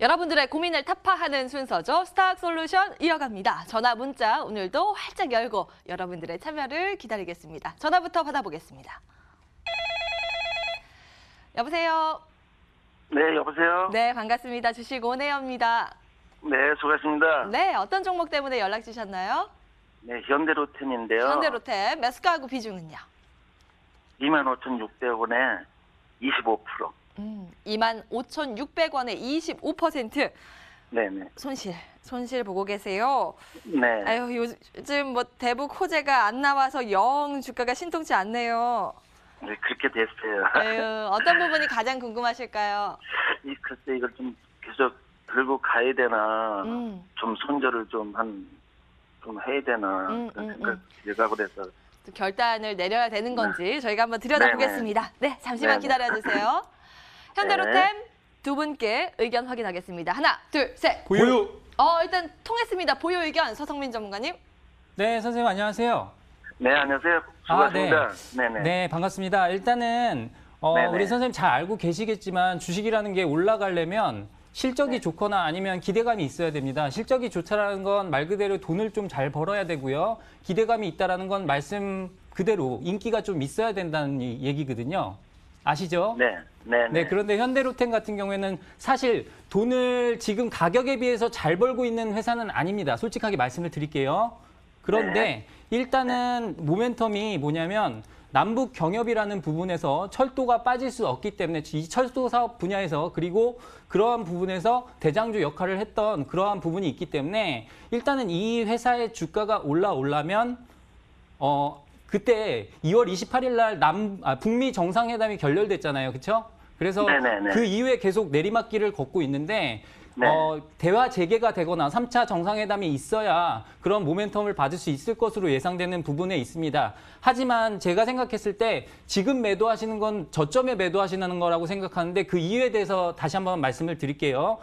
여러분들의 고민을 타파하는 순서죠. 스탁솔루션 이어갑니다. 전화 문자 오늘도 활짝 열고 여러분들의 참여를 기다리겠습니다. 전화부터 받아보겠습니다. 여보세요. 네, 여보세요. 네, 반갑습니다. 주식 오네어입니다. 네, 수고하셨습니다. 네, 어떤 종목 때문에 연락 주셨나요? 네, 현대로템인데요. 현대로템 매수가하고 비중은요? 25,600원에 25%. 25,600원에 25%. 네네. 손실 보고 계세요. 네. 아유, 요즘 뭐 대북 호재가 안 나와서 영 주가가 신통치 않네요. 네, 그렇게 됐어요. 아유, 어떤 부분이 가장 궁금하실까요? 글쎄 이걸 좀 계속 들고 가야 되나, 좀 손절을 좀 해야 되나, 그런 생각 들고 그래서. 또 결단을 내려야 되는 건지 저희가 한번 들여다보겠습니다. 네, 잠시만 기다려주세요. 현대로템 두 분께 의견 확인하겠습니다. 하나, 둘, 셋. 보유. 일단 통했습니다. 보유 의견 서성민 전문가님. 네, 선생님 안녕하세요. 네, 안녕하세요. 수고하셨습니다. 네네. 네, 반갑습니다. 일단은 우리 선생님 잘 알고 계시겠지만 주식이라는 게 올라가려면 실적이 좋거나 아니면 기대감이 있어야 됩니다. 실적이 좋다라는 건 말 그대로 돈을 좀 잘 벌어야 되고요. 기대감이 있다라는 건 말씀 그대로 인기가 좀 있어야 된다는 얘기거든요. 아시죠? 네. 그런데 현대로템 같은 경우에는 사실 돈을 지금 가격에 비해서 잘 벌고 있는 회사는 아닙니다. 솔직하게 말씀을 드릴게요. 그런데 일단은 모멘텀이 뭐냐면 남북 경협이라는 부분에서 철도가 빠질 수 없기 때문에 이 철도 사업 분야에서 그리고 그러한 부분에서 대장주 역할을 했던 그러한 부분이 있기 때문에 일단은 이 회사의 주가가 올라오려면 그때 2월 28일 날 북미 정상회담이 결렬됐잖아요. 그렇죠? 그래서 그 이후에 계속 내리막길을 걷고 있는데 대화 재개가 되거나 3차 정상회담이 있어야 그런 모멘텀을 받을 수 있을 것으로 예상되는 부분에 있습니다. 하지만 제가 생각했을 때 지금 매도하시는 건 저점에 매도하시는 거라고 생각하는데 그 이유에 대해서 다시 한번 말씀을 드릴게요.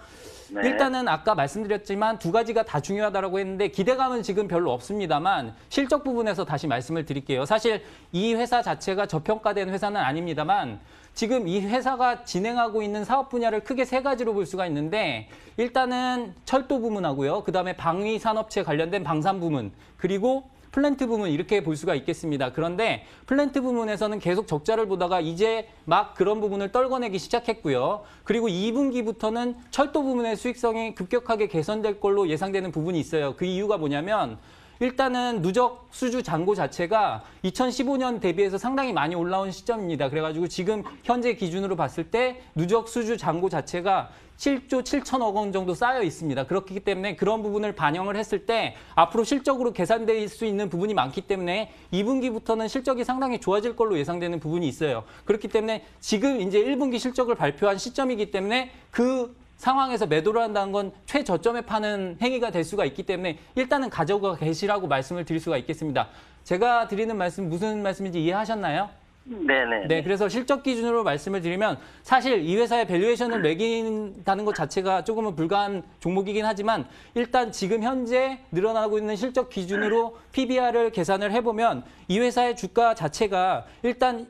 일단은 아까 말씀드렸지만 두 가지가 다 중요하다고 했는데 기대감은 지금 별로 없습니다만 실적 부분에서 다시 말씀을 드릴게요. 사실 이 회사 자체가 저평가된 회사는 아닙니다만 지금 이 회사가 진행하고 있는 사업 분야를 크게 세 가지로 볼 수가 있는데 일단은 철도 부문하고요. 그다음에 방위 산업체 관련된 방산 부문 그리고 플랜트 부문 이렇게 볼 수가 있겠습니다. 그런데 플랜트 부문에서는 계속 적자를 보다가 이제 막 그런 부분을 떨궈내기 시작했고요. 그리고 2분기부터는 철도 부문의 수익성이 급격하게 개선될 걸로 예상되는 부분이 있어요. 그 이유가 뭐냐면 일단은 누적 수주 잔고 자체가 2015년 대비해서 상당히 많이 올라온 시점입니다. 그래가지고 지금 현재 기준으로 봤을 때 누적 수주 잔고 자체가 7조 7천억 원 정도 쌓여 있습니다. 그렇기 때문에 그런 부분을 반영을 했을 때 앞으로 실적으로 계산될 수 있는 부분이 많기 때문에 2분기부터는 실적이 상당히 좋아질 걸로 예상되는 부분이 있어요. 그렇기 때문에 지금 이제 1분기 실적을 발표한 시점이기 때문에 그 상황에서 매도를 한다는 건 최저점에 파는 행위가 될 수가 있기 때문에 일단은 가져가 계시라고 말씀을 드릴 수가 있겠습니다. 제가 드리는 말씀 무슨 말씀인지 이해하셨나요? 네, 그래서 실적 기준으로 말씀을 드리면 사실 이 회사의 밸류에이션을 매긴다는 것 자체가 조금은 불가한 종목이긴 하지만 일단 지금 현재 늘어나고 있는 실적 기준으로 PBR을 계산을 해보면 이 회사의 주가 자체가 일단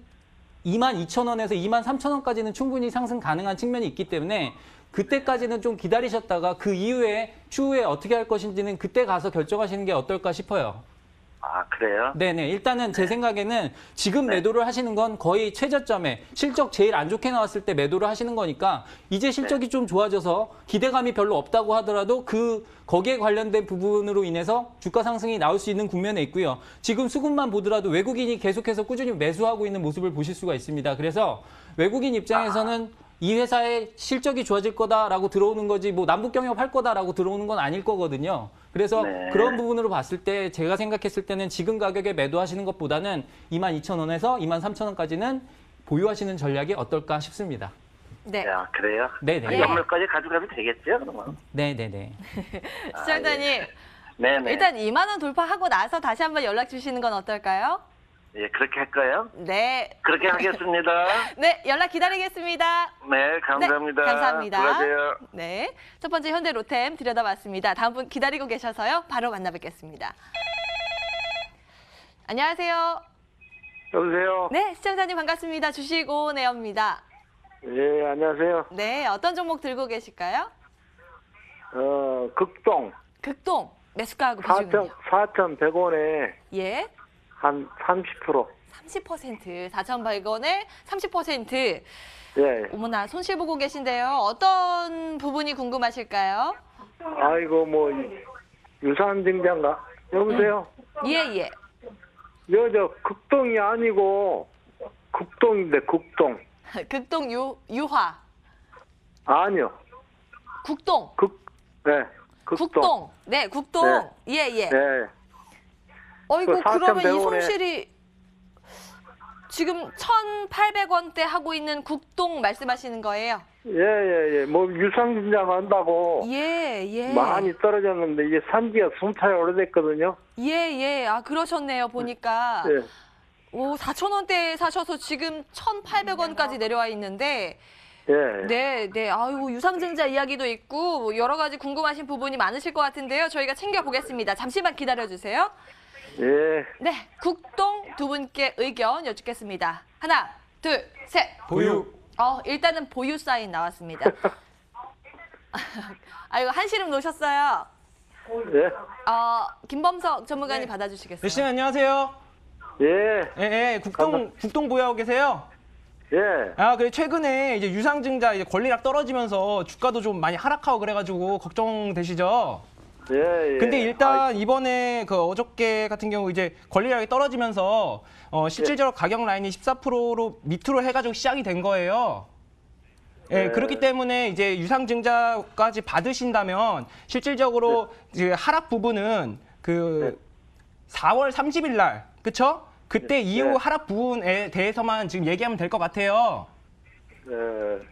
22,000원에서 23,000원까지는 충분히 상승 가능한 측면이 있기 때문에 그때까지는 좀 기다리셨다가 그 이후에 추후에 어떻게 할 것인지는 그때 가서 결정하시는 게 어떨까 싶어요. 아, 그래요? 네네. 일단은 제 생각에는 지금 매도를 하시는 건 거의 최저점에 실적 제일 안 좋게 나왔을 때 매도를 하시는 거니까 이제 실적이 좀 좋아져서 기대감이 별로 없다고 하더라도 거기에 관련된 부분으로 인해서 주가 상승이 나올 수 있는 국면에 있고요. 지금 수급만 보더라도 외국인이 계속해서 꾸준히 매수하고 있는 모습을 보실 수가 있습니다. 그래서 외국인 입장에서는 이 회사의 실적이 좋아질 거다라고 들어오는 거지 뭐 남북 경협할 거다라고 들어오는 건 아닐 거거든요. 그래서 그런 부분으로 봤을 때 제가 생각했을 때는 지금 가격에 매도하시는 것보다는 22,000원에서 23,000원까지는 보유하시는 전략이 어떨까 싶습니다. 네. 야, 그래요? 네네. 연말까지 가져가도 되겠죠, 그러면? 네네네. 시청자님, 네네. 일단 2만 원 돌파하고 나서 다시 한번 연락 주시는 건 어떨까요? 예, 그렇게 할까요? 네. 그렇게 하겠습니다. 네, 연락 기다리겠습니다. 네, 감사합니다. 네, 감사합니다. 수고하세요. 네, 첫 번째 현대로템 들여다봤습니다. 다음 분 기다리고 계셔서요. 바로 만나뵙겠습니다. 안녕하세요. 여보세요? 네, 시청자님 반갑습니다. 주식 오네어입니다. 예, 안녕하세요. 네, 어떤 종목 들고 계실까요? 극동. 극동 매수가하고 비중은요? 4,100원에 예. 한 30%. 30%, 4,100원에 30%. 예. 어머나, 손실 보고 계신데요. 어떤 부분이 궁금하실까요? 아이고, 뭐, 유산증자인가? 여보세요? 예. 저 극동이 아니고, 극동인데, 극동. 극동 유화. 아니요. 국동. 네. 극동. 네, 국동. 예. 네. 어이구, 그 그러면 이 4,100원에 손실이 지금 1,800원대 하고 있는 국동 말씀하시는 거예요? 예. 뭐, 유상증자가 한다고. 예. 많이 떨어졌는데, 이게 산지가 숨차이 오래됐거든요. 예. 아, 그러셨네요, 보니까. 예. 오, 4,000원대에 사셔서 지금 1,800원까지 내려와 있는데, 예. 네. 아이고, 유상증자 이야기도 있고, 뭐 여러 가지 궁금하신 부분이 많으실 것 같은데요. 저희가 챙겨보겠습니다. 잠시만 기다려주세요. 예. 네, 국동 두 분께 의견 여쭙겠습니다. 하나, 둘, 셋. 보유. 일단은 보유 사인 나왔습니다. 아이고, 한시름 놓으셨어요. 예. 김범석 전문가님 받아주시겠어요? 네, 시장님 안녕하세요. 예. 국동 보유하고 계세요? 예. 그래 최근에 이제 유상증자 이제 권리락 떨어지면서 주가도 좀 많이 하락하고 그래가지고 걱정되시죠? 예. 근데 일단 이번에 그 어저께 같은 경우 이제 권리락이 떨어지면서 실질적으로 가격 라인이 14%로 밑으로 해가지고 시작이 된 거예요. 예, 그렇기 때문에 이제 유상증자까지 받으신다면 실질적으로 이제 하락 부분은 그 4월 30일 날, 그쵸? 그때 이후 하락 부분에 대해서만 지금 얘기하면 될 것 같아요.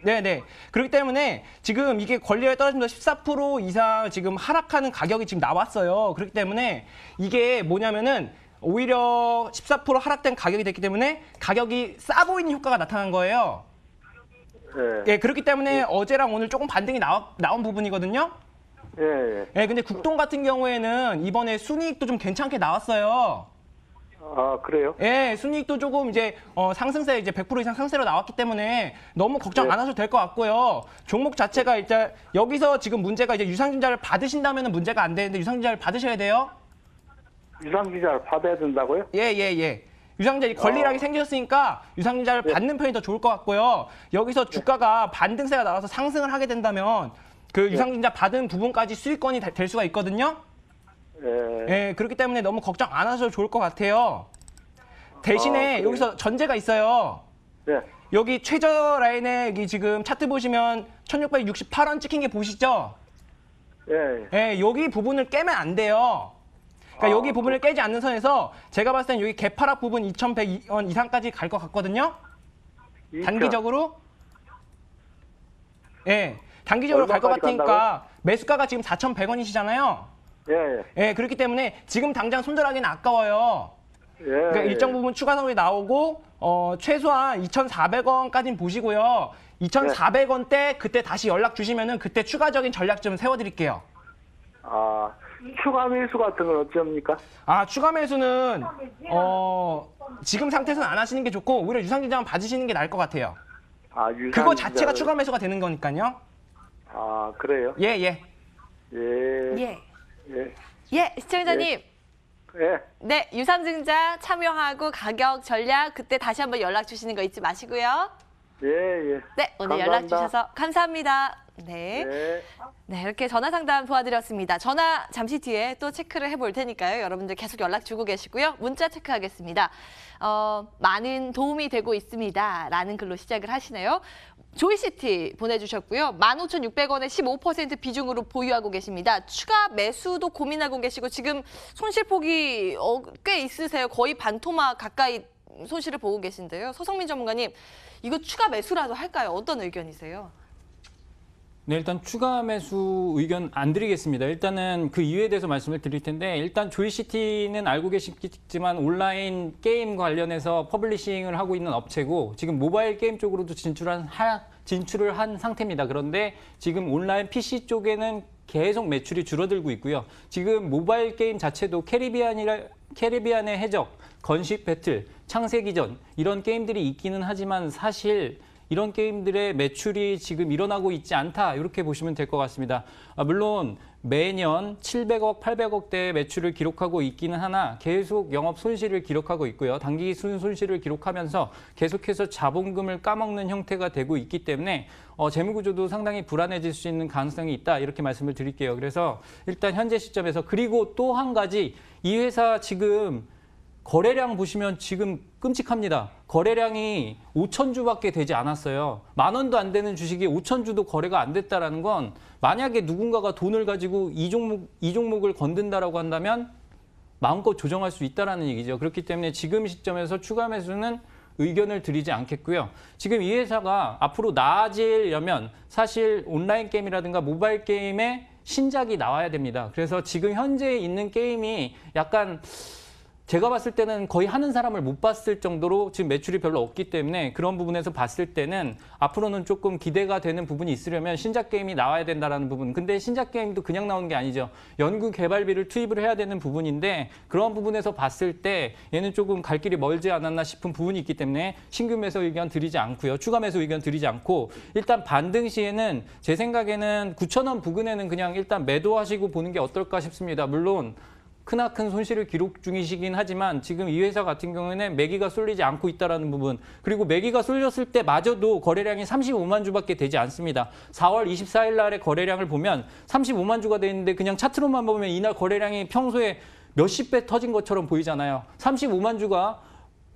네네. 그렇기 때문에 지금 이게 권리락이 떨어지면서 14% 이상 지금 하락하는 가격이 지금 나왔어요. 그렇기 때문에 이게 뭐냐면은 오히려 14% 하락된 가격이 됐기 때문에 가격이 싸 보이는 효과가 나타난 거예요. 예, 그렇기 때문에 어제랑 오늘 조금 반등이 나온 부분이거든요. 예, 근데 국동 같은 경우에는 이번에 순이익도 좀 괜찮게 나왔어요. 그래요? 예, 순이익도 조금 이제 상승세 이제 100% 이상 상승세로 나왔기 때문에 너무 걱정 안 하셔도 될 것 같고요. 종목 자체가 일단 여기서 지금 문제가 이제 유상증자를 받으신다면 문제가 안 되는데 유상증자를 받으셔야 돼요. 유상증자를 받아야 된다고요? 예. 유상증자 권리락이 생기셨으니까 유상증자를 받는 편이 더 좋을 것 같고요. 여기서 주가가 반등세가 나와서 상승을 하게 된다면 그 유상증자 받은 부분까지 수익권이 될 수가 있거든요. 예, 그렇기 때문에 너무 걱정 안 하셔도 좋을 것 같아요. 대신에 여기서 전제가 있어요. 여기 최저 라인에 여기 지금 차트 보시면 1668원 찍힌 게 보시죠? 예, 여기 부분을 깨면 안 돼요. 그러니까 여기 부분을 깨지 않는 선에서 제가 봤을 땐 여기 개파락 부분 2100원 이상까지 갈 것 같거든요. 단기적으로. 예, 단기적으로 갈 것 같으니까 매수가가 지금 4,100원이시잖아요. 예, 그렇기 때문에 지금 당장 손절하기는 아까워요. 그러니까 일정 부분 추가 선물이 나오고 최소한 2,400원까지는 보시고요. 2,400원대 그때 다시 연락 주시면은 그때 추가적인 전략 좀 세워드릴게요. 추가 매수 같은 건 어쩝니까? 추가 매수는 지금 상태에서는 안 하시는 게 좋고 오히려 유상증자만 받으시는 게 나을 것 같아요. 그거 자체가 추가 매수가 되는 거니까요. 그래요? 예. 시청자님. 네, 유상증자 참여하고 가격 전략 그때 다시 한번 연락 주시는 거 잊지 마시고요. 네, 오늘 감사합니다. 연락 주셔서 감사합니다. 네, 이렇게 전화 상담 도와드렸습니다. 전화 잠시 뒤에 또 체크를 해볼 테니까요. 여러분들 계속 연락 주고 계시고요. 문자 체크하겠습니다. 많은 도움이 되고 있습니다. 라는 글로 시작을 하시네요. 조이시티 보내주셨고요. 15,600원에 15% 비중으로 보유하고 계십니다. 추가 매수도 고민하고 계시고 지금 손실폭이 꽤 있으세요. 거의 반토막 가까이 손실을 보고 계신데요. 서성민 전문가님, 이거 추가 매수라도 할까요? 어떤 의견이세요? 네, 일단 추가 매수 의견 안 드리겠습니다. 일단은 그 이유에 대해서 말씀을 드릴 텐데 일단 조이시티는 알고 계시겠지만 온라인 게임 관련해서 퍼블리싱을 하고 있는 업체고 지금 모바일 게임 쪽으로도 진출을 한 상태입니다. 그런데 지금 온라인 PC 쪽에는 계속 매출이 줄어들고 있고요. 지금 모바일 게임 자체도 캐리비안의 해적, 건식 배틀, 창세기전 이런 게임들이 있기는 하지만 사실 이런 게임들의 매출이 지금 일어나고 있지 않다 이렇게 보시면 될 것 같습니다. 물론 매년 700억, 800억대의 매출을 기록하고 있기는 하나 계속 영업 손실을 기록하고 있고요. 단기 손실을 기록하면서 계속해서 자본금을 까먹는 형태가 되고 있기 때문에 재무구조도 상당히 불안해질 수 있는 가능성이 있다 이렇게 말씀을 드릴게요. 그래서 일단 현재 시점에서 그리고 또 한 가지 이 회사 지금 거래량 보시면 지금 끔찍합니다. 거래량이 5,000주밖에 되지 않았어요. 10,000원도 안 되는 주식이 5,000주도 거래가 안 됐다라는 건 만약에 누군가가 돈을 가지고 이 종목을 건든다라고 한다면 마음껏 조정할 수 있다라는 얘기죠. 그렇기 때문에 지금 시점에서 추가 매수는 의견을 드리지 않겠고요. 지금 이 회사가 앞으로 나아지려면 사실 온라인 게임이라든가 모바일 게임에 신작이 나와야 됩니다. 그래서 지금 현재 있는 게임이 약간 제가 봤을 때는 거의 하는 사람을 못 봤을 정도로 지금 매출이 별로 없기 때문에 그런 부분에서 봤을 때는 앞으로는 조금 기대가 되는 부분이 있으려면 신작 게임이 나와야 된다라는 부분. 근데 신작 게임도 그냥 나오는 게 아니죠. 연구 개발비를 투입을 해야 되는 부분인데 그런 부분에서 봤을 때 얘는 조금 갈 길이 멀지 않았나 싶은 부분이 있기 때문에 신규 매수 의견 드리지 않고요. 추가 매수 의견 드리지 않고 일단 반등 시에는 제 생각에는 9,000원 부근에는 그냥 일단 매도하시고 보는 게 어떨까 싶습니다. 물론 크나큰 손실을 기록 중이시긴 하지만 지금 이 회사 같은 경우에는 매기가 쏠리지 않고 있다는 부분 그리고 매기가 쏠렸을 때마저도 거래량이 35만 주밖에 되지 않습니다. 4월 24일 날의 거래량을 보면 35만 주가 돼 있는데 그냥 차트로만 보면 이날 거래량이 평소에 몇십 배 터진 것처럼 보이잖아요. 35만 주가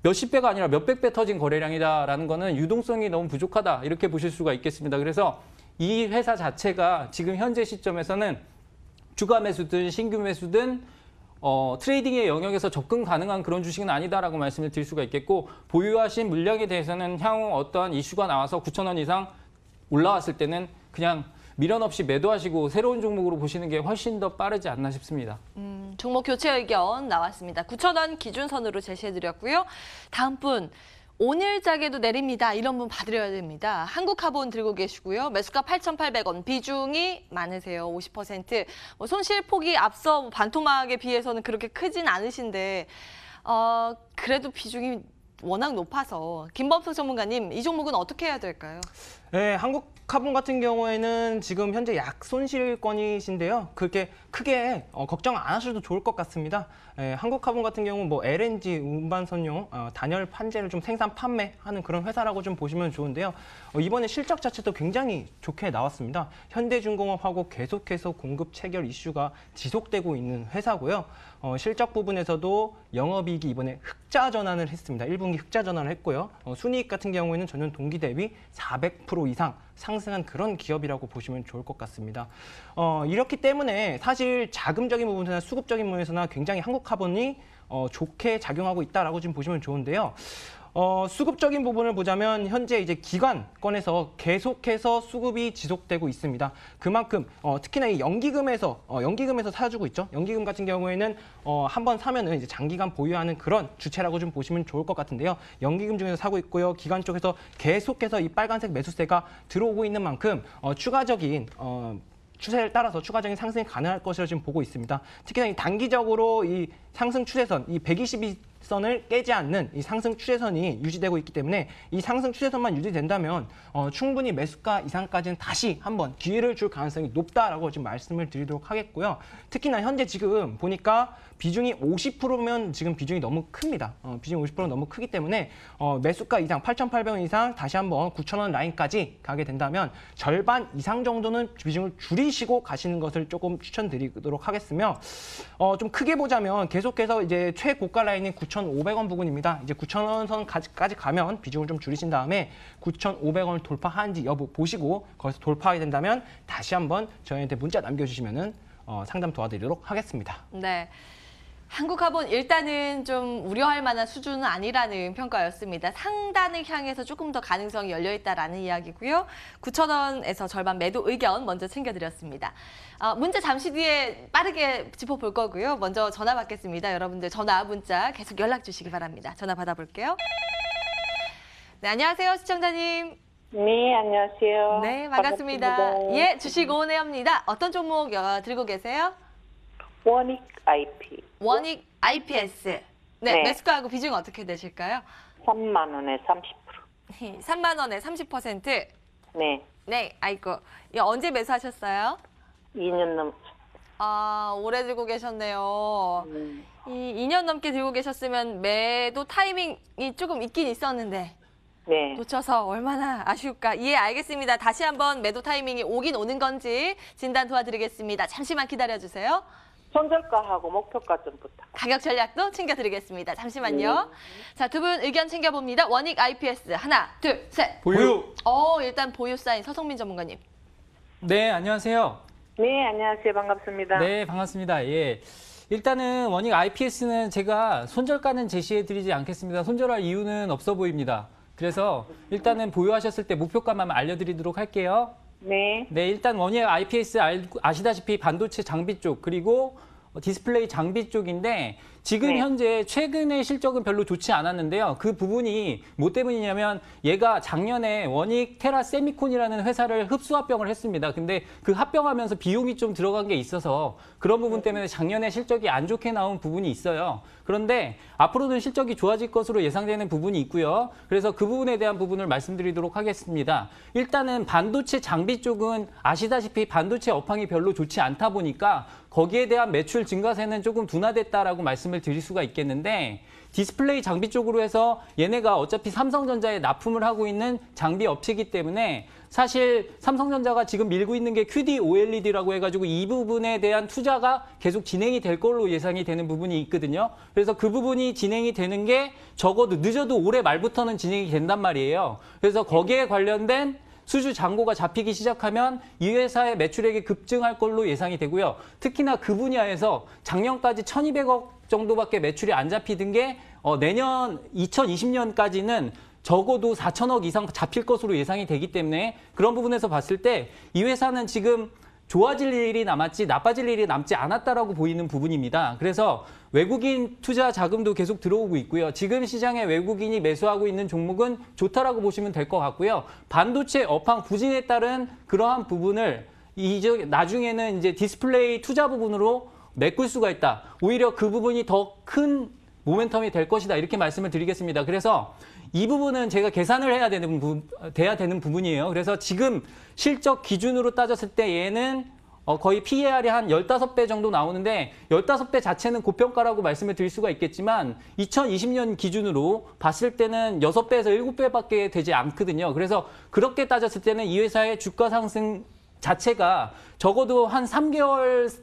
몇십 배가 아니라 몇백 배 터진 거래량이다라는 거는 유동성이 너무 부족하다 이렇게 보실 수가 있겠습니다. 그래서 이 회사 자체가 지금 현재 시점에서는 주가 매수든 신규 매수든 트레이딩의 영역에서 접근 가능한 그런 주식은 아니다라고 말씀을 드릴 수가 있겠고 보유하신 물량에 대해서는 향후 어떠한 이슈가 나와서 9,000원 이상 올라왔을 때는 그냥 미련 없이 매도하시고 새로운 종목으로 보시는 게 훨씬 더 빠르지 않나 싶습니다. 종목 교체 의견 나왔습니다. 9,000원 기준선으로 제시해드렸고요. 다음 분. 오늘자게도 내립니다. 이런 분 봐드려야 됩니다. 한국화본 들고 계시고요. 매수가 8,800원. 비중이 많으세요. 50%. 손실폭이 앞서 반토막에 비해서는 그렇게 크진 않으신데 그래도 비중이 워낙 높아서 김범석 전문가님 이 종목은 어떻게 해야 될까요? 네, 한국화본 같은 경우에는 지금 현재 약 손실권이신데요. 그렇게 크게 걱정 안 하셔도 좋을 것 같습니다. 한국화본 같은 경우 뭐 LNG 운반선용 단열 판재를 좀 생산 판매하는 그런 회사라고 좀 보시면 좋은데요. 이번에 실적 자체도 굉장히 좋게 나왔습니다. 현대중공업하고 계속해서 공급 체결 이슈가 지속되고 있는 회사고요. 실적 부분에서도 영업이익이 이번에 흑자 전환을 했습니다. 1분기 흑자 전환을 했고요. 순이익 같은 경우에는 전년 동기 대비 400% 이상 상승한 그런 기업이라고 보시면 좋을 것 같습니다. 이렇기 때문에 사실 자금적인 부분에서나 수급적인 부분에서나 굉장히 한국화본이 좋게 작용하고 있다라고 지금 보시면 좋은데요. 수급적인 부분을 보자면 현재 이제 기관권에서 계속해서 수급이 지속되고 있습니다. 그만큼 특히나 이 연기금에서 사주고 있죠. 연기금 같은 경우에는 한번 사면은 이제 장기간 보유하는 그런 주체라고 좀 보시면 좋을 것 같은데요. 연기금 중에서 사고 있고요. 기관 쪽에서 계속해서 이 빨간색 매수세가 들어오고 있는 만큼 추가적인 추세를 따라서 추가적인 상승이 가능할 것이라고 지금 보고 있습니다. 특히나 이 단기적으로 이 상승 추세선, 이 122선을 깨지 않는 이 상승 추세선이 유지되고 있기 때문에 이 상승 추세선만 유지된다면 충분히 매수가 이상까지는 다시 한번 기회를 줄 가능성이 높다라고 지금 말씀을 드리도록 하겠고요. 특히나 현재 지금 보니까 비중이 50%면 지금 비중이 너무 큽니다. 비중이 50% 너무 크기 때문에 매수가 이상 8,800원 이상 다시 한번 9,000원 라인까지 가게 된다면 절반 이상 정도는 비중을 줄이시고 가시는 것을 조금 추천드리도록 하겠으며 좀 크게 보자면 계속해서 이제 최고가 라인인 9,500원 부근입니다. 이제 9,000원 선까지 가면 비중을 좀 줄이신 다음에 9,500원을 돌파하는지 여부 보시고 거기서 돌파하게 된다면 다시 한번 저희한테 문자 남겨주시면은 상담 도와드리도록 하겠습니다. 네. 한국화본 일단은 좀 우려할 만한 수준은 아니라는 평가였습니다. 상단을 향해서 조금 더 가능성이 열려있다라는 이야기고요. 9,000원에서 절반 매도 의견 먼저 챙겨드렸습니다. 문자 잠시 뒤에 빠르게 짚어볼 거고요. 먼저 전화 받겠습니다. 여러분들 전화, 문자 계속 연락 주시기 바랍니다. 전화 받아볼게요. 네, 안녕하세요. 시청자님. 네, 안녕하세요. 네, 반갑습니다. 예, 주식 오은혜입니다. 어떤 종목 들고 계세요? 원익 IP. 원익 IPS. 네, 네. 매수가하고 비중 어떻게 되실까요? 3만 원에 30%. 3만 원에 30%. 네. 네, 아이고. 이거 언제 매수하셨어요? 2년 넘. 아, 오래 들고 계셨네요. 이 2년 넘게 들고 계셨으면 매도 타이밍이 조금 있긴 있었는데 네. 놓쳐서 얼마나 아쉬울까. 예, 알겠습니다. 다시 한번 매도 타이밍이 오긴 오는 건지 진단 도와드리겠습니다. 잠시만 기다려주세요. 손절가하고 목표가 좀 부탁. 가격 전략도 챙겨드리겠습니다. 잠시만요. 자, 두 분 의견 챙겨봅니다. 원익 IPS 하나, 둘, 셋. 보유. 일단 보유 사인 서성민 전문가님. 네, 안녕하세요. 네, 안녕하세요. 반갑습니다. 네, 반갑습니다. 예. 일단은 원익 IPS는 제가 손절가는 제시해드리지 않겠습니다. 손절할 이유는 없어 보입니다. 그래서 일단은 보유하셨을 때 목표가만 알려드리도록 할게요. 네. 네, 일단 원익 IPS 아시다시피 반도체 장비 쪽 그리고 디스플레이 장비 쪽인데 지금 네. 현재 최근의 실적은 별로 좋지 않았는데요. 그 부분이 뭐 때문이냐면 얘가 작년에 원익 테라 세미콘이라는 회사를 흡수합병을 했습니다. 근데 그 합병하면서 비용이 좀 들어간 게 있어서 그런 부분 때문에 작년에 실적이 안 좋게 나온 부분이 있어요. 그런데 앞으로는 실적이 좋아질 것으로 예상되는 부분이 있고요. 그래서 그 부분에 대한 부분을 말씀드리도록 하겠습니다. 일단은 반도체 장비 쪽은 아시다시피 반도체 업황이 별로 좋지 않다 보니까 거기에 대한 매출 증가세는 조금 둔화됐다라고 말씀을 드릴 수가 있겠는데 디스플레이 장비 쪽으로 해서 얘네가 어차피 삼성전자에 납품을 하고 있는 장비 업체이기 때문에 사실 삼성전자가 지금 밀고 있는 게 QD OLED라고 해가지고 이 부분에 대한 투자가 계속 진행이 될 걸로 예상이 되는 부분이 있거든요. 그래서 그 부분이 진행이 되는 게 적어도 늦어도 올해 말부터는 진행이 된단 말이에요. 그래서 거기에 관련된 수주 잔고가 잡히기 시작하면 이 회사의 매출액이 급증할 걸로 예상이 되고요. 특히나 그 분야에서 작년까지 1,200억 정도밖에 매출이 안 잡히던 게 내년 2020년까지는 적어도 4천억 이상 잡힐 것으로 예상이 되기 때문에 그런 부분에서 봤을 때 이 회사는 지금 좋아질 일이 남았지 나빠질 일이 남지 않았다라고 보이는 부분입니다. 그래서 외국인 투자 자금도 계속 들어오고 있고요. 지금 시장에 외국인이 매수하고 있는 종목은 좋다라고 보시면 될 것 같고요. 반도체 업황 부진에 따른 그러한 부분을 나중에는 이제 디스플레이 투자 부분으로 메꿀 수가 있다. 오히려 그 부분이 더 큰 모멘텀이 될 것이다. 이렇게 말씀을 드리겠습니다. 그래서 이 부분은 제가 계산을 돼야 되는 부분이에요. 그래서 지금 실적 기준으로 따졌을 때 얘는 거의 PER이 한 15배 정도 나오는데 15배 자체는 고평가라고 말씀을 드릴 수가 있겠지만 2020년 기준으로 봤을 때는 6배에서 7배밖에 되지 않거든요. 그래서 그렇게 따졌을 때는 이 회사의 주가 상승 자체가 적어도 한 3개월에서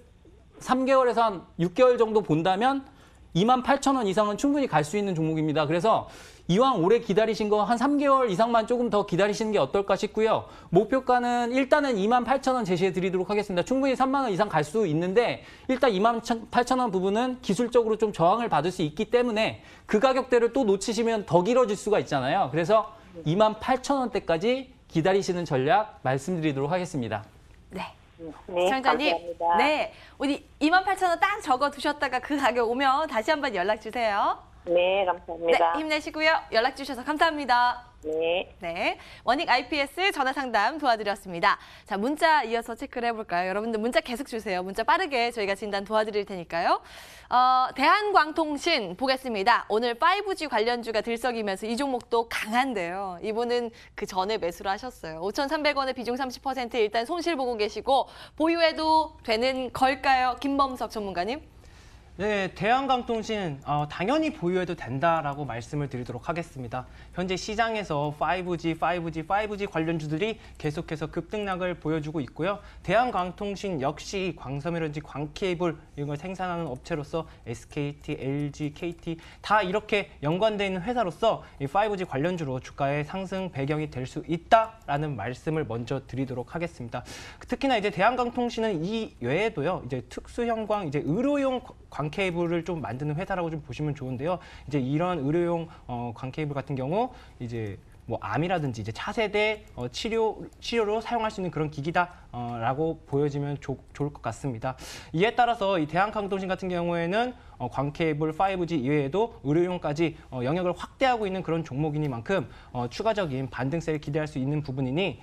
한 6개월 정도 본다면 28,000원 이상은 충분히 갈 수 있는 종목입니다. 그래서 이왕 오래 기다리신 거 한 3개월 이상만 조금 더 기다리시는 게 어떨까 싶고요. 목표가는 일단은 28,000원 제시해 드리도록 하겠습니다. 충분히 3만 원 이상 갈 수 있는데 일단 28,000원 부분은 기술적으로 좀 저항을 받을 수 있기 때문에 그 가격대를 또 놓치시면 더 길어질 수가 있잖아요. 그래서 28,000원대까지 기다리시는 전략 말씀드리도록 하겠습니다. 네. 네, 시청자님, 감사합니다. 네, 우리 28,000원 딱 적어 두셨다가 그 가격 오면 다시 한번 연락 주세요. 네, 네, 감사합니다. 힘내시고요. 연락 주셔서 감사합니다. 네. 네, 원익 IPS 전화 상담 도와드렸습니다. 자, 문자 이어서 체크를 해볼까요? 여러분들 문자 계속 주세요. 문자 빠르게 저희가 진단 도와드릴 테니까요. 대한광통신 보겠습니다. 오늘 5G 관련주가 들썩이면서 이 종목도 강한데요. 이분은 그 전에 매수를 하셨어요. 5,300원에 비중 30% 일단 손실 보고 계시고 보유해도 되는 걸까요? 김범석 전문가님. 네, 대한광통신 당연히 보유해도 된다라고 말씀을 드리도록 하겠습니다. 현재 시장에서 5G 관련주들이 계속해서 급등락을 보여주고 있고요. 대한광통신 역시 광섬유전지, 광케이블 이런 걸 생산하는 업체로서 SKT, LG, KT 다 이렇게 연관되어 있는 회사로서 이 5G 관련주로 주가의 상승 배경이 될 수 있다라는 말씀을 먼저 드리도록 하겠습니다. 특히나 이제 대한광통신은 이 외에도요, 이제 특수형광, 이제 의료용 광케이블을 좀 만드는 회사라고 좀 보시면 좋은데요. 이제 이런 의료용 광케이블 같은 경우 이제 뭐 암이라든지 이제 차세대 치료로 사용할 수 있는 그런 기기다라고 보여지면 좋을 것 같습니다. 이에 따라서 이 대한광통신 같은 경우에는 광케이블 5G 이외에도 의료용까지 영역을 확대하고 있는 그런 종목이니만큼 추가적인 반등세를 기대할 수 있는 부분이니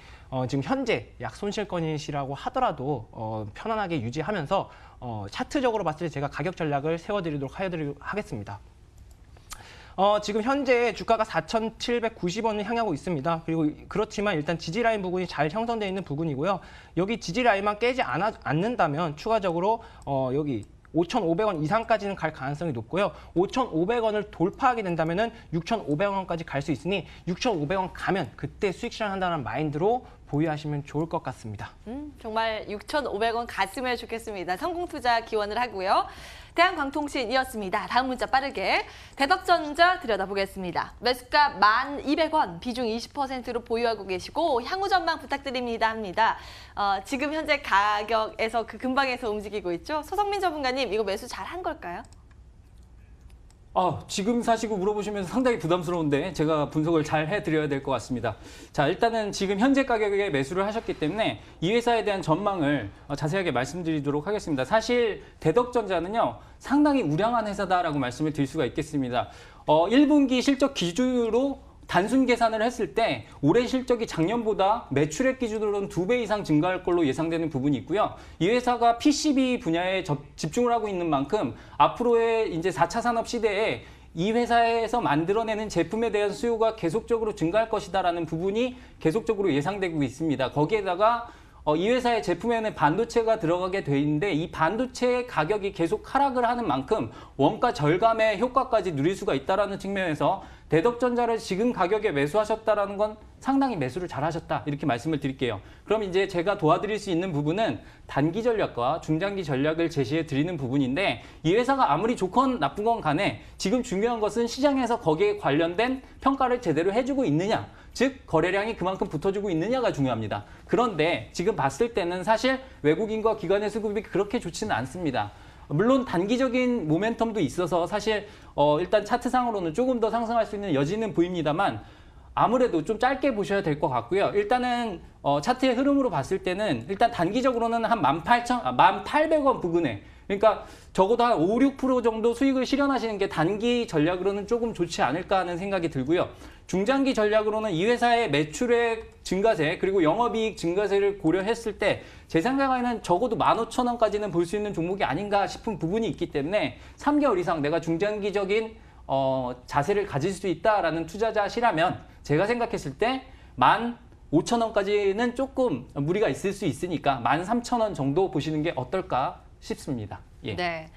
지금 현재 약 손실권이시라고 하더라도 편안하게 유지하면서 차트적으로 봤을 때 제가 가격 전략을 세워드리도록 하겠습니다. 지금 현재 주가가 4,790원을 향하고 있습니다. 그리고 그렇지만 일단 지지라인 부분이 잘 형성되어 있는 부분이고요. 여기 지지라인만 깨지 않는다면 추가적으로 여기 5,500원 이상까지는 갈 가능성이 높고요. 5,500원을 돌파하게 된다면 6,500원까지 갈 수 있으니 6,500원 가면 그때 수익 실현한다는 마인드로 보유하시면 좋을 것 같습니다. 정말 6,500원 갔으면 좋겠습니다. 성공투자 기원을 하고요. 대한광통신이었습니다. 다음 문자 빠르게. 대덕전자 들여다보겠습니다. 매수가 1,200원, 비중 20%로 보유하고 계시고 향후 전망 부탁드립니다 합니다. 지금 현재 가격에서 그 근방에서 움직이고 있죠. 소성민 전문가님, 이거 매수 잘 한 걸까요? 지금 사시고 물어보시면서 상당히 부담스러운데 제가 분석을 잘 해드려야 될 것 같습니다. 자, 일단은 지금 현재 가격에 매수를 하셨기 때문에 이 회사에 대한 전망을 자세하게 말씀드리도록 하겠습니다. 사실 대덕전자는요, 상당히 우량한 회사다라고 말씀을 드릴 수가 있겠습니다. 1분기 실적 기준으로 단순 계산을 했을 때 올해 실적이 작년보다 매출액 기준으로는 2배 이상 증가할 걸로 예상되는 부분이 있고요. 이 회사가 PCB 분야에 집중을 하고 있는 만큼 앞으로의 이제 4차 산업 시대에 이 회사에서 만들어내는 제품에 대한 수요가 계속적으로 증가할 것이다라는 부분이 계속적으로 예상되고 있습니다. 거기에다가 이 회사의 제품에는 반도체가 들어가게 돼 있는데 이 반도체 가격이 계속 하락을 하는 만큼 원가 절감의 효과까지 누릴 수가 있다는 측면에서 대덕전자를 지금 가격에 매수하셨다는 건 상당히 매수를 잘하셨다 이렇게 말씀을 드릴게요. 그럼 이제 제가 도와드릴 수 있는 부분은 단기 전략과 중장기 전략을 제시해 드리는 부분인데 이 회사가 아무리 좋건 나쁜 건 간에 지금 중요한 것은 시장에서 거기에 관련된 평가를 제대로 해주고 있느냐, 즉 거래량이 그만큼 붙어주고 있느냐가 중요합니다. 그런데 지금 봤을 때는 사실 외국인과 기관의 수급이 그렇게 좋지는 않습니다. 물론 단기적인 모멘텀도 있어서 사실 일단 차트상으로는 조금 더 상승할 수 있는 여지는 보입니다만 아무래도 좀 짧게 보셔야 될 것 같고요. 일단은 차트의 흐름으로 봤을 때는 일단 단기적으로는 한 1,800원 부근에, 그러니까 적어도 한 5, 6% 정도 수익을 실현하시는 게 단기 전략으로는 조금 좋지 않을까 하는 생각이 들고요. 중장기 전략으로는 이 회사의 매출액 증가세 그리고 영업이익 증가세를 고려했을 때 제 생각에는 적어도 15,000원까지는 볼 수 있는 종목이 아닌가 싶은 부분이 있기 때문에 3개월 이상 내가 중장기적인 자세를 가질 수 있다라는 투자자시라면 제가 생각했을 때 15,000원까지는 조금 무리가 있을 수 있으니까 13,000원 정도 보시는 게 어떨까 싶습니다. 예. 네.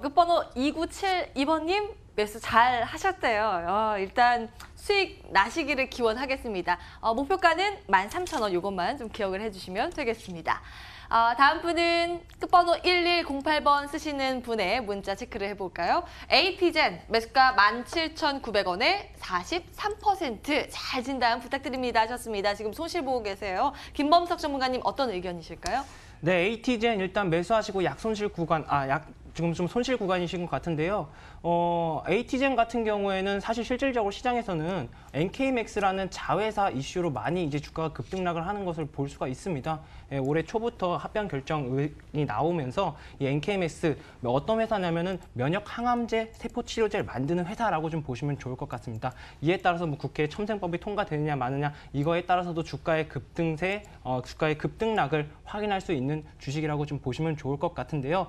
끝번호 2972번님 매수 잘 하셨대요. 일단 수익 나시기를 기원하겠습니다. 목표가는 13,000원 이것만 좀 기억을 해주시면 되겠습니다. 다음 분은 끝번호 1108번 쓰시는 분의 문자 체크를 해볼까요? AT젠 매수가 17,900원에 43% 잘 진단 부탁드립니다 하셨습니다. 지금 손실 보고 계세요. 김범석 전문가님 어떤 의견이실까요? 네, AT젠 일단 매수하시고 약손실 구간, 지금 좀 손실 구간이신 것 같은데요. AT젠 같은 경우에는 사실 실질적으로 시장에서는 NK맥스라는 자회사 이슈로 많이 이제 주가가 급등락을 하는 것을 볼 수가 있습니다. 올해 초부터 합병 결정이 나오면서 이 NK맥스 어떤 회사냐면은 면역 항암제, 세포 치료제를 만드는 회사라고 좀 보시면 좋을 것 같습니다. 이에 따라서 뭐 국회 첨생법이 통과되느냐 마느냐 이거에 따라서도 주가의 급등세, 주가의 급등락을 확인할 수 있는 주식이라고 좀 보시면 좋을 것 같은데요.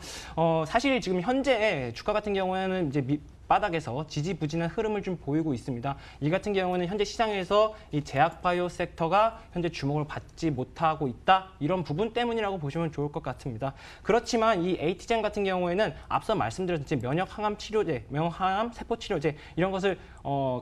사실 지금 현재 주가 같은 경우에는 이제 바닥에서 지지부진한 흐름을 좀 보이고 있습니다. 이 같은 경우는 현재 시장에서 이 제약바이오 섹터가 현재 주목을 받지 못하고 있다. 이런 부분 때문이라고 보시면 좋을 것 같습니다. 그렇지만 이 AT젠 같은 경우에는 앞서 말씀드렸듯이 면역항암 치료제, 면역항암 세포 치료제 이런 것을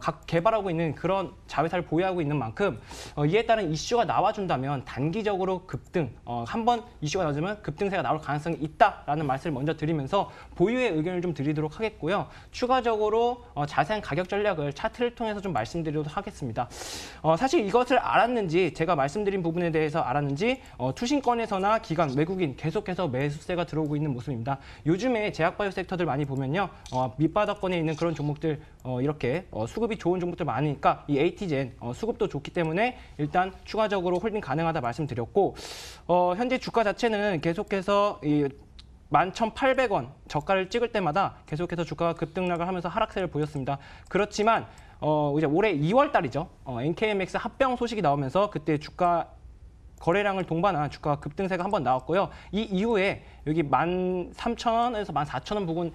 각 개발하고 있는 그런 자회사를 보유하고 있는 만큼 이에 따른 이슈가 나와준다면 단기적으로 급등, 한번 이슈가 나오면 급등세가 나올 가능성이 있다라는 말씀을 먼저 드리면서 보유의 의견을 좀 드리도록 하겠고요. 추가적으로 자세한 가격 전략을 차트를 통해서 좀 말씀드리도록 하겠습니다. 사실 이것을 알았는지 제가 말씀드린 부분에 대해서 알았는지 투신권에서나 기관, 외국인 계속해서 매수세가 들어오고 있는 모습입니다. 요즘에 제약바이오 섹터들 많이 보면요. 밑바닥권에 있는 그런 종목들 이렇게 수급이 좋은 종목들 많으니까 이 AT젠 수급도 좋기 때문에 일단 추가적으로 홀딩 가능하다 말씀드렸고 현재 주가 자체는 계속해서 11,800원 저가를 찍을 때마다 계속해서 주가가 급등락을 하면서 하락세를 보였습니다. 그렇지만 이제 올해 2월 달이죠. NKMX 합병 소식이 나오면서 그때 주가 거래량을 동반한 주가 급등세가 한번 나왔고요. 이 이후에 여기 13,000원에서 14,000원 부근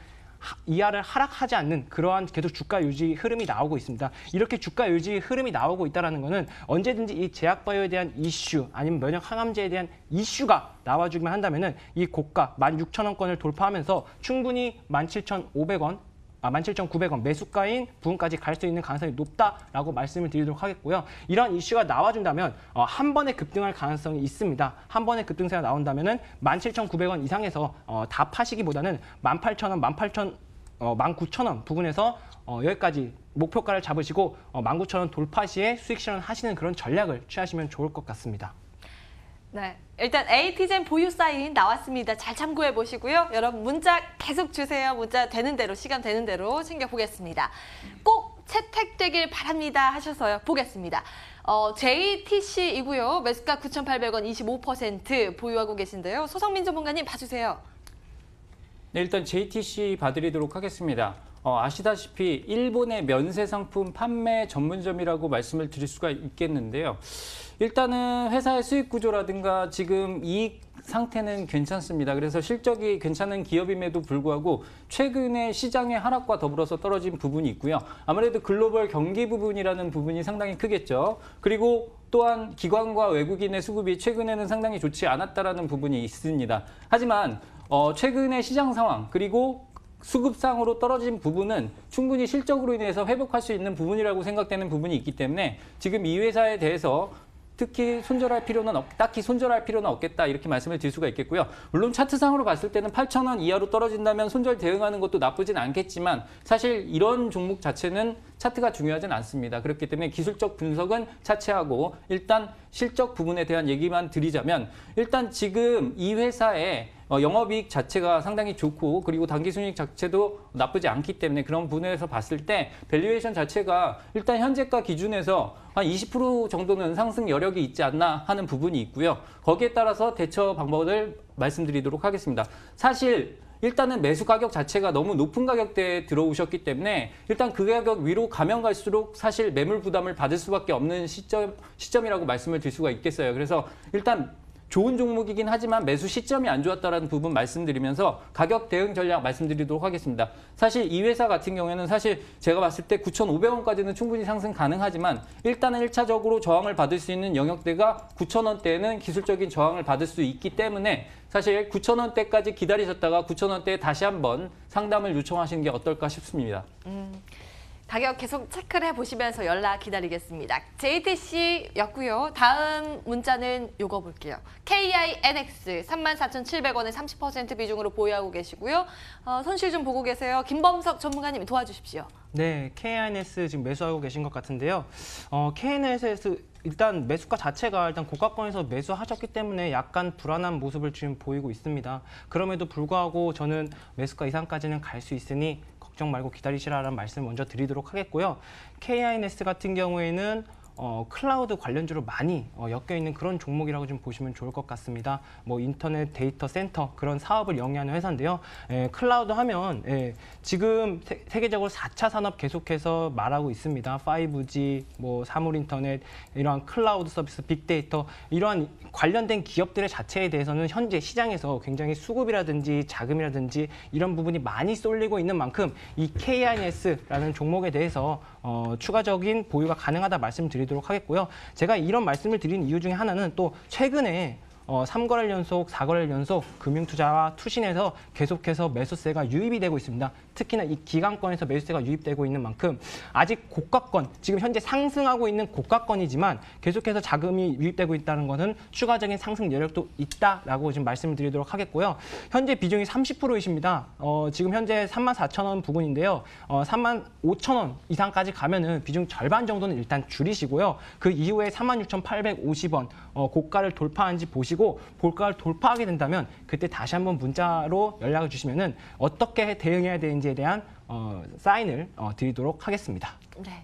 이하를 하락하지 않는 그러한 계속 주가 유지 흐름이 나오고 있습니다. 이렇게 주가 유지 흐름이 나오고 있다는 것은 언제든지 이 제약바이오에 대한 이슈 아니면 면역 항암제에 대한 이슈가 나와주기만 한다면 이 고가 16,000원권을 돌파하면서 충분히 17,500원 17,900원 매수가인 부분까지 갈 수 있는 가능성이 높다라고 말씀을 드리도록 하겠고요. 이런 이슈가 나와준다면 한 번에 급등할 가능성이 있습니다. 한 번에 급등세가 나온다면 17,900원 이상에서 다 파시기보다는 18,000원, 19,000원 부근에서 여기까지 목표가를 잡으시고 19,000원 돌파 시에 수익 실현하시는 그런 전략을 취하시면 좋을 것 같습니다. 네, 일단 AT젠 보유 사인 나왔습니다. 잘 참고해 보시고요. 여러분 문자 계속 주세요. 문자 되는 대로 시간 되는 대로 챙겨보겠습니다. 꼭 채택되길 바랍니다 하셔서요. 보겠습니다. JTC이고요. 매수가 9,800원 25% 보유하고 계신데요. 소성민 전문가님 봐주세요. 네, 일단 JTC 봐드리도록 하겠습니다. 아시다시피 일본의 면세 상품 판매 전문점이라고 말씀을 드릴 수가 있겠는데요. 일단은 회사의 수익 구조라든가 지금 이익 상태는 괜찮습니다. 그래서 실적이 괜찮은 기업임에도 불구하고 최근에 시장의 하락과 더불어서 떨어진 부분이 있고요. 아무래도 글로벌 경기 부분이라는 부분이 상당히 크겠죠. 그리고 또한 기관과 외국인의 수급이 최근에는 상당히 좋지 않았다라는 부분이 있습니다. 하지만 최근의 시장 상황 그리고 수급상으로 떨어진 부분은 충분히 실적으로 인해서 회복할 수 있는 부분이라고 생각되는 부분이 있기 때문에 지금 이 회사에 대해서 딱히 손절할 필요는 없겠다 이렇게 말씀을 드릴 수가 있겠고요. 물론 차트상으로 봤을 때는 8,000원 이하로 떨어진다면 손절 대응하는 것도 나쁘진 않겠지만 사실 이런 종목 자체는 차트가 중요하진 않습니다. 그렇기 때문에 기술적 분석은 차치하고 일단 실적 부분에 대한 얘기만 드리자면 일단 지금 이 회사의 영업이익 자체가 상당히 좋고 그리고 당기순이익 자체도 나쁘지 않기 때문에 그런 부분에서 봤을 때 밸류에이션 자체가 일단 현재가 기준에서 한 20% 정도는 상승 여력이 있지 않나 하는 부분이 있고요. 거기에 따라서 대처 방법을 말씀드리도록 하겠습니다. 사실 일단은 매수 가격 자체가 너무 높은 가격대에 들어오셨기 때문에 일단 그 가격 위로 가면 갈수록 사실 매물 부담을 받을 수밖에 없는 시점이라고 말씀을 드릴 수가 있겠어요. 그래서 일단 좋은 종목이긴 하지만 매수 시점이 안 좋았다는 부분 말씀드리면서 가격 대응 전략 말씀드리도록 하겠습니다. 사실 이 회사 같은 경우에는 사실 제가 봤을 때 9,500원까지는 충분히 상승 가능하지만 일단은 1차적으로 저항을 받을 수 있는 영역대가 9,000원대에는 기술적인 저항을 받을 수 있기 때문에 사실 9,000원대까지 기다리셨다가 9,000원대에 다시 한번 상담을 요청하시는 게 어떨까 싶습니다. 가격 계속 체크를 해보시면서 연락 기다리겠습니다. JTC였고요. 다음 문자는 요거 볼게요. KINX 34,700원에 30% 비중으로 보유하고 계시고요. 손실 좀 보고 계세요. 김범석 전문가님 도와주십시오. 네, KINS 지금 매수하고 계신 것 같은데요. KINS에서 일단 매수가 자체가 일단 고가권에서 매수하셨기 때문에 약간 불안한 모습을 지금 보이고 있습니다. 그럼에도 불구하고 저는 매수가 이상까지는 갈 수 있으니 걱정 말고 기다리시라는 말씀 먼저 드리도록 하겠고요. KINS 같은 경우에는 클라우드 관련주로 많이 엮여있는 그런 종목이라고 좀 보시면 좋을 것 같습니다. 뭐 인터넷 데이터 센터 그런 사업을 영위하는 회사인데요. 클라우드 하면 지금 세계적으로 4차 산업 계속해서 말하고 있습니다. 5G, 뭐 사물 인터넷, 이러한 클라우드 서비스, 빅데이터 이러한 관련된 기업들의 자체에 대해서는 현재 시장에서 굉장히 수급이라든지 자금이라든지 이런 부분이 많이 쏠리고 있는 만큼 이 KINS라는 종목에 대해서 추가적인 보유가 가능하다 말씀드리도록 하겠고요. 제가 이런 말씀을 드린 이유 중에 하나는 또 최근에 3거래일 연속, 4거래일 연속 금융투자와 투신에서 계속해서 매수세가 유입이 되고 있습니다. 특히나 이 기간권에서 매수세가 유입되고 있는 만큼 아직 고가권, 지금 현재 상승하고 있는 고가권이지만 계속해서 자금이 유입되고 있다는 것은 추가적인 상승 여력도 있다라고 지금 말씀을 드리도록 하겠고요. 현재 비중이 30%이십니다. 지금 현재 34,000원 부근인데요. 35,000원 이상까지 가면은 비중 절반 정도는 일단 줄이시고요. 그 이후에 36,850원 고가를 돌파한지 보시고 고가를 돌파하게 된다면 그때 다시 한번 문자로 연락을 주시면은 어떻게 대응해야 되는지에 대한 사인을 드리도록 하겠습니다. 네.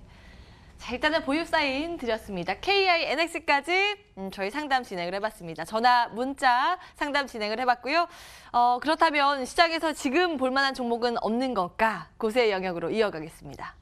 자, 일단은 보유 사인 드렸습니다. KINX까지 저희 상담 진행을 해봤습니다. 전화, 문자 상담 진행을 해봤고요. 그렇다면 시장에서 지금 볼만한 종목은 없는 건가? 고세의 영역으로 이어가겠습니다.